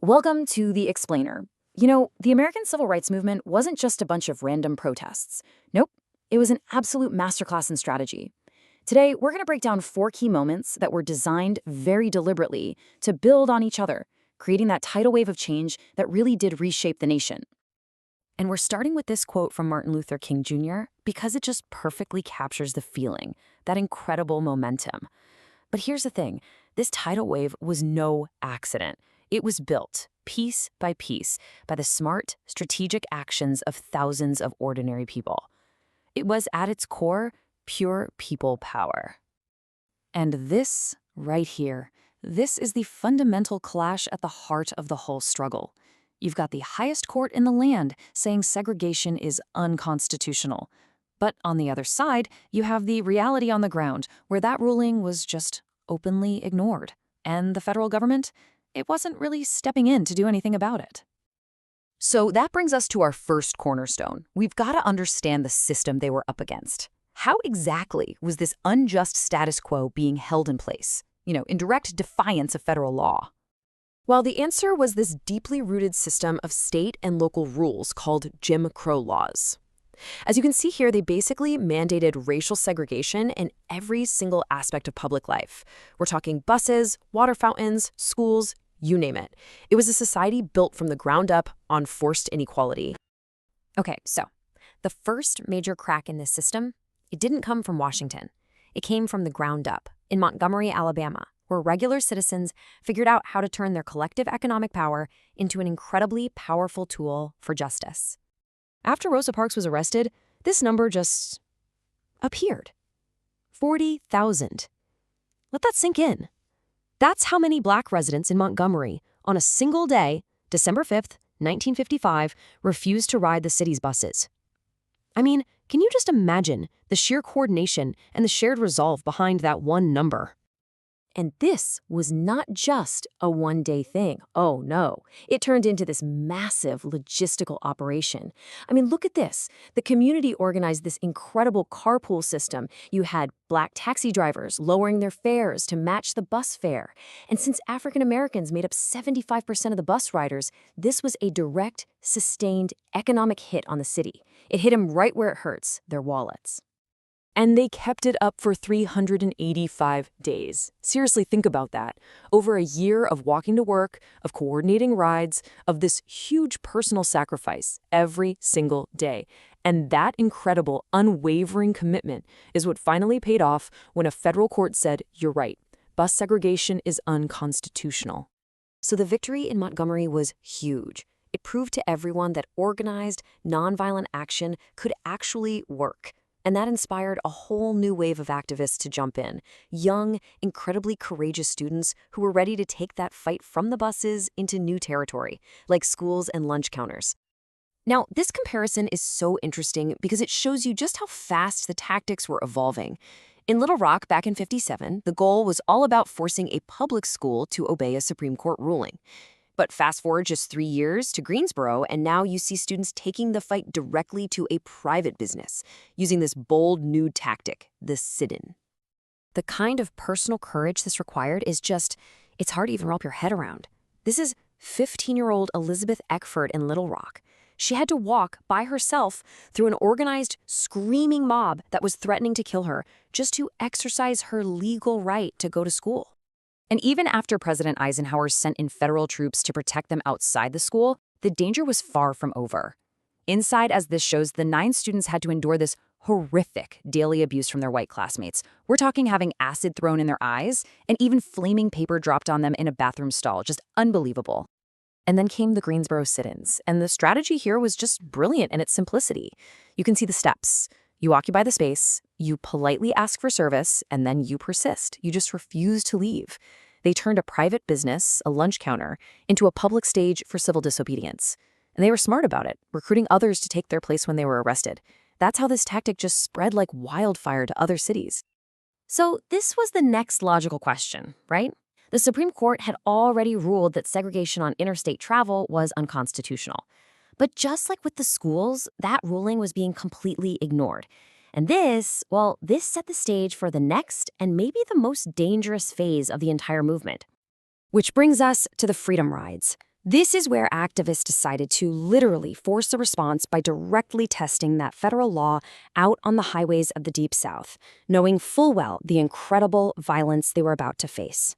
Welcome to The Explainer. You know, the American Civil Rights Movement wasn't just a bunch of random protests. Nope, it was an absolute masterclass in strategy. Today, we're going to break down 4 key moments that were designed very deliberately to build on each other, creating that tidal wave of change that really did reshape the nation. And we're starting with this quote from Martin Luther King Jr. because it just perfectly captures the feeling, that incredible momentum. But here's the thing, this tidal wave was no accident. It was built, piece by piece, by the smart, strategic actions of thousands of ordinary people. It was, at its core, pure people power. And this, right here, this is the fundamental clash at the heart of the whole struggle. You've got the highest court in the land saying segregation is unconstitutional. But on the other side, you have the reality on the ground, where that ruling was just openly ignored. And the federal government? It wasn't really stepping in to do anything about it. So that brings us to our first cornerstone. We've got to understand the system they were up against. How exactly was this unjust status quo being held in place, in direct defiance of federal law? Well, the answer was this deeply rooted system of state and local rules called Jim Crow laws. As you can see here, they basically mandated racial segregation in every single aspect of public life. We're talking buses, water fountains, schools, you name it. It was a society built from the ground up on forced inequality. Okay, so the first major crack in this system, it didn't come from Washington. It came from the ground up in Montgomery, Alabama, where regular citizens figured out how to turn their collective economic power into an incredibly powerful tool for justice. After Rosa Parks was arrested, this number just appeared. 40,000. Let that sink in. That's how many black residents in Montgomery, on a single day, December 5th, 1955, refused to ride the city's buses. I mean, can you just imagine the sheer coordination and the shared resolve behind that one number? And this was not just a one-day thing. Oh, no. It turned into this massive logistical operation. I mean, look at this. The community organized this incredible carpool system. You had black taxi drivers lowering their fares to match the bus fare. And since African Americans made up 75% of the bus riders, this was a direct, sustained economic hit on the city. It hit them right where it hurts, their wallets. And they kept it up for 385 days. Seriously, think about that. Over a year of walking to work, of coordinating rides, of this huge personal sacrifice every single day. And that incredible, unwavering commitment is what finally paid off when a federal court said, you're right, bus segregation is unconstitutional. So the victory in Montgomery was huge. It proved to everyone that organized, nonviolent action could actually work. And that inspired a whole new wave of activists to jump in. Young, incredibly courageous students who were ready to take that fight from the buses into new territory, like schools and lunch counters. Now, this comparison is so interesting because it shows you just how fast the tactics were evolving. In Little Rock back in '57, the goal was all about forcing a public school to obey a Supreme Court ruling. But fast forward just 3 years to Greensboro, and now you see students taking the fight directly to a private business, using this bold new tactic, the sit-in. The kind of personal courage this required is it's hard to even wrap your head around. This is 15-year-old Elizabeth Eckford in Little Rock. She had to walk by herself through an organized, screaming mob that was threatening to kill her just to exercise her legal right to go to school. And even after President Eisenhower sent in federal troops to protect them outside the school, the danger was far from over. Inside, as this shows, the 9 students had to endure this horrific daily abuse from their white classmates. We're talking having acid thrown in their eyes and even flaming paper dropped on them in a bathroom stall. Just unbelievable. And then came the Greensboro sit-ins, and the strategy here was just brilliant in its simplicity. You can see the steps. You occupy the space, you politely ask for service, and then you persist. You just refuse to leave. They turned a private business, a lunch counter, into a public stage for civil disobedience. And they were smart about it, recruiting others to take their place when they were arrested. That's how this tactic just spread like wildfire to other cities. So this was the next logical question, right? The Supreme Court had already ruled that segregation on interstate travel was unconstitutional. But just like with the schools, that ruling was being completely ignored. And this set the stage for the next and maybe the most dangerous phase of the entire movement. Which brings us to the Freedom Rides. This is where activists decided to literally force a response by directly testing that federal law out on the highways of the Deep South, knowing full well the incredible violence they were about to face.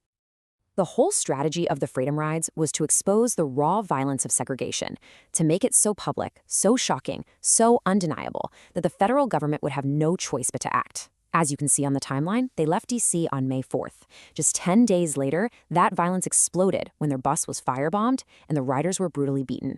The whole strategy of the Freedom Rides was to expose the raw violence of segregation, to make it so public, so shocking, so undeniable that the federal government would have no choice but to act. As you can see on the timeline, they left D.C. on May 4th. Just 10 days later, that violence exploded when their bus was firebombed and the riders were brutally beaten.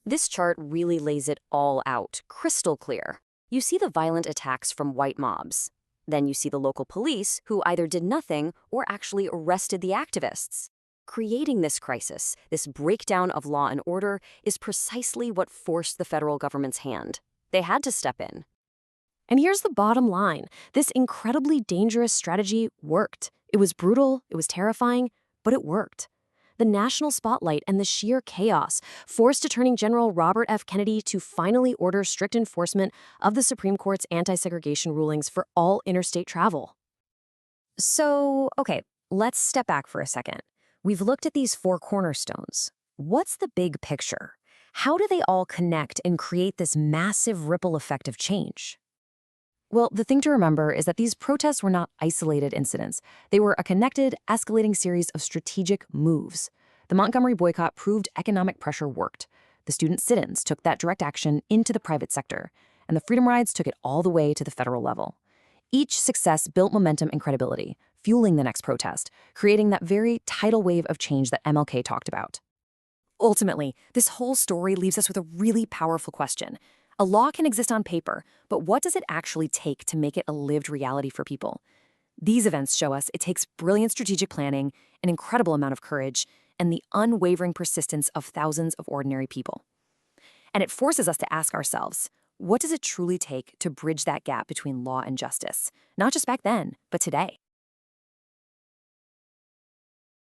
This chart really lays it all out, crystal clear. You see the violent attacks from white mobs. Then you see the local police, who either did nothing or actually arrested the activists. Creating this crisis, this breakdown of law and order, is precisely what forced the federal government's hand. They had to step in. And here's the bottom line. This incredibly dangerous strategy worked. It was brutal, it was terrifying, but it worked. The national spotlight and the sheer chaos forced Attorney General Robert F. Kennedy to finally order strict enforcement of the Supreme Court's anti-segregation rulings for all interstate travel. So, okay, let's step back for a second. We've looked at these 4 cornerstones. What's the big picture? How do they all connect and create this massive ripple effect of change? Well, the thing to remember is that these protests were not isolated incidents. They were a connected, escalating series of strategic moves. The Montgomery boycott proved economic pressure worked. The student sit-ins took that direct action into the private sector, and the Freedom Rides took it all the way to the federal level. Each success built momentum and credibility, fueling the next protest, creating that very tidal wave of change that MLK talked about. Ultimately, this whole story leaves us with a really powerful question. A law can exist on paper, but what does it actually take to make it a lived reality for people? These events show us it takes brilliant strategic planning, an incredible amount of courage, and the unwavering persistence of thousands of ordinary people. And it forces us to ask ourselves, what does it truly take to bridge that gap between law and justice? Not just back then, but today.